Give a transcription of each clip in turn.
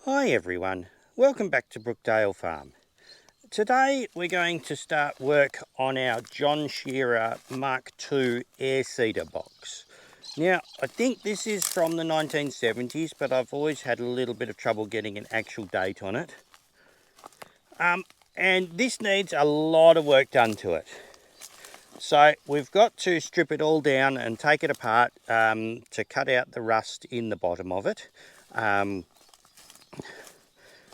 Hi everyone, welcome back to Brookdale Farm. Today we're going to start work on our John Shearer Mark II air seeder box. Now I think this is from the 1970s, but I've always had a little bit of trouble getting an actual date on it. And this needs a lot of work done to it. So we've got to strip it all down and take it apart to cut out the rust in the bottom of it.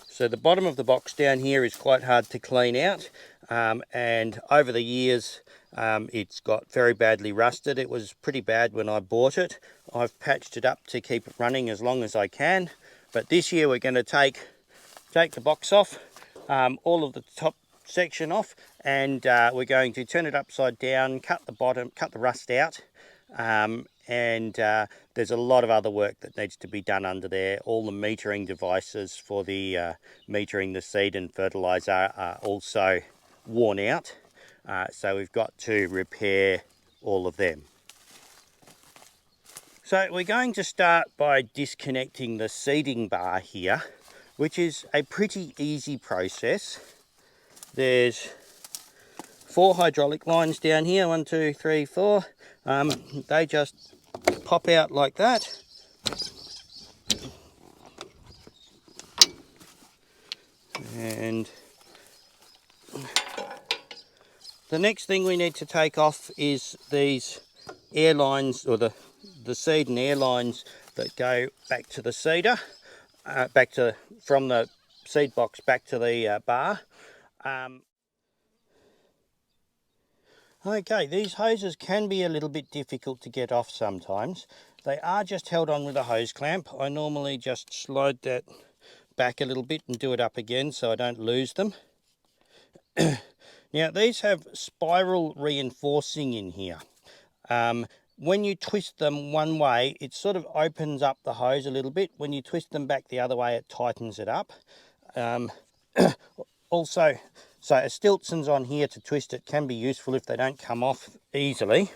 So the bottom of the box down here is quite hard to clean out, and over the years it's got very badly rusted. It was pretty bad when I bought it. I've patched it up to keep it running as long as I can, but this year we're going to take the box off, all of the top section off, and we're going to turn it upside down, cut the rust out, and there's a lot of other work that needs to be done under there. All the metering devices for the metering the seed and fertilizer are also worn out, so we've got to repair all of them. So we're going to start by disconnecting the seeding bar here, which is a pretty easy process. There's 4 hydraulic lines down here, 1, 2, 3, 4. They just pop out like that. And the next thing we need to take off is these air lines, or the seed and air lines that go back to the seeder, from the seed box back to the bar. Okay, these hoses can be a little bit difficult to get off sometimes. They are just held on with a hose clamp. I normally just slide that back a little bit and do it up again so I don't lose them. Now these have spiral reinforcing in here. When you twist them one way, it sort of opens up the hose a little bit. When you twist them back the other way, it tightens it up. Also, so a Stiltson's on here to twist it can be useful if they don't come off easily.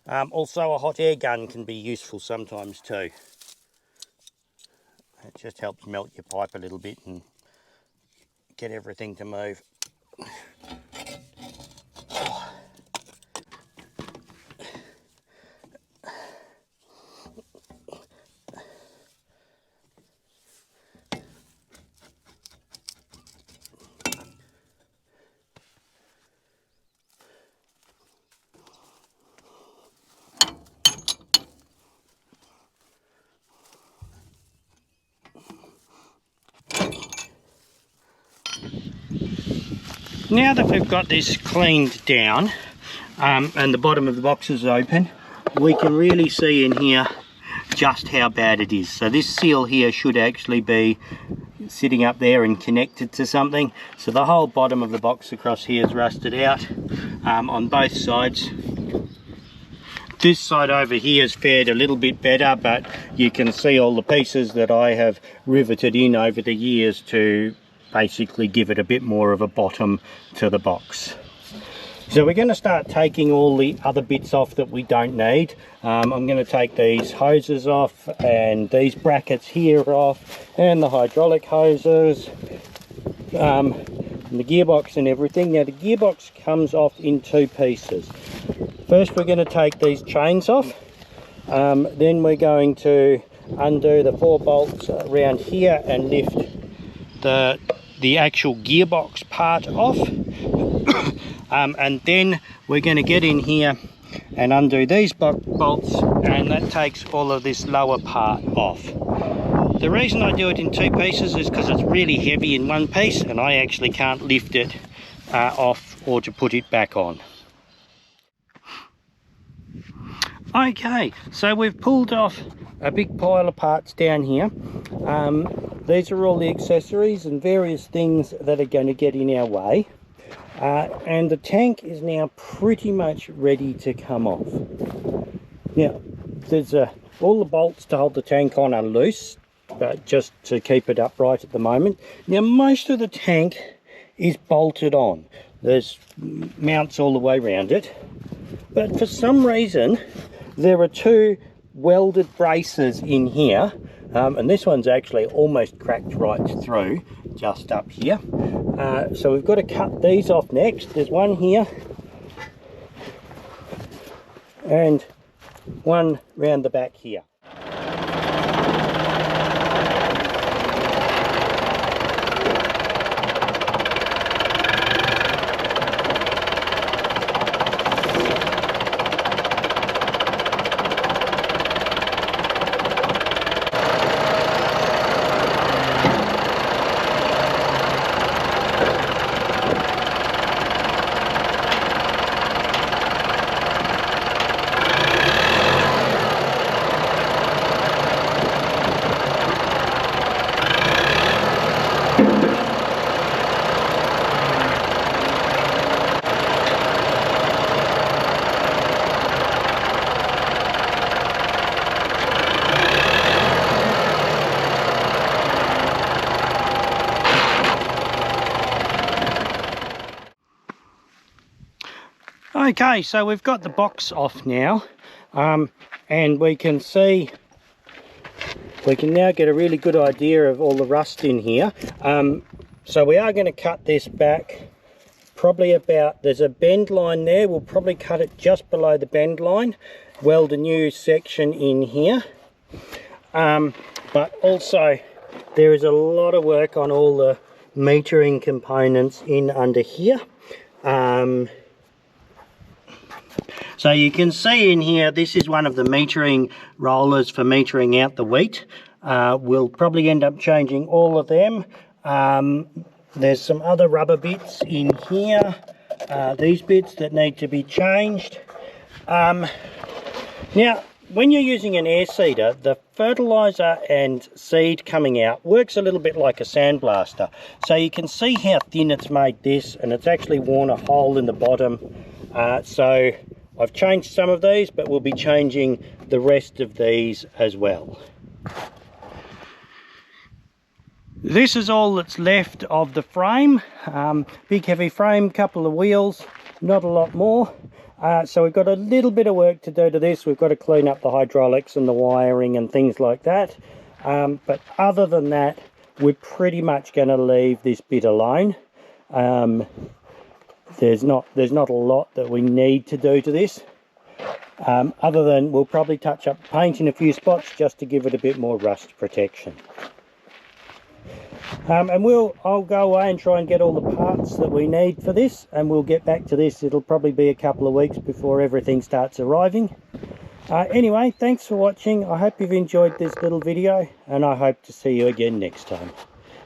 Also, a hot air gun can be useful sometimes too. It just helps melt your pipe a little bit and get everything to move. Now that we've got this cleaned down and the bottom of the box is open, we can really see in here just how bad it is. So this seal here should actually be sitting up there and connected to something. So the whole bottom of the box across here is rusted out on both sides. This side over here has fared a little bit better, but you can see all the pieces that I have riveted in over the years to basically give it a bit more of a bottom to the box. So we're going to start taking all the other bits off that we don't need. I'm going to take these hoses off and these brackets here off and the hydraulic hoses, and the gearbox and everything. Now the gearbox comes off in 2 pieces. First we're going to take these chains off, then we're going to undo the 4 bolts around here and lift the actual gearbox part off, and then we're going to get in here and undo these bolts, and that takes all of this lower part off. The reason I do it in 2 pieces is because it's really heavy in one piece and I actually can't lift it off or to put it back on. Okay, so we've pulled off a big pile of parts down here. These are all the accessories and various things that are going to get in our way. And the tank is now pretty much ready to come off. Now, there's all the bolts to hold the tank on are loose, but just to keep it upright at the moment. Now, most of the tank is bolted on. There's mounts all the way around it. But for some reason, there are 2 welded braces in here, and this one's actually almost cracked right through, just up here. So we've got to cut these off next. There's one here and one round the back here. Okay, so we've got the box off now, and we can now get a really good idea of all the rust in here. So we are going to cut this back probably about, there's a bend line there, we'll probably cut it just below the bend line, weld a new section in here. But also there is a lot of work on all the metering components in under here. So you can see in here, this is one of the metering rollers for metering out the wheat. We'll probably end up changing all of them. There's some other rubber bits in here, these bits that need to be changed. Now, when you're using an air seeder, the fertilizer and seed coming out works a little bit like a sandblaster. So you can see how thin it's made this, and it's actually worn a hole in the bottom. So I've changed some of these, but we'll be changing the rest of these as well. This is all that's left of the frame. Big heavy frame, couple of wheels, not a lot more. So we've got a little bit of work to do to this. We've got to clean up the hydraulics and the wiring and things like that. But other than that, we're pretty much going to leave this bit alone. There's not a lot that we need to do to this, other than we'll probably touch up paint in a few spots just to give it a bit more rust protection. And I'll go away and try and get all the parts that we need for this, and we'll get back to this. It'll probably be a couple of weeks before everything starts arriving. Anyway, thanks for watching. I hope you've enjoyed this little video, and I hope to see you again next time.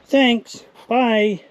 Thanks, bye.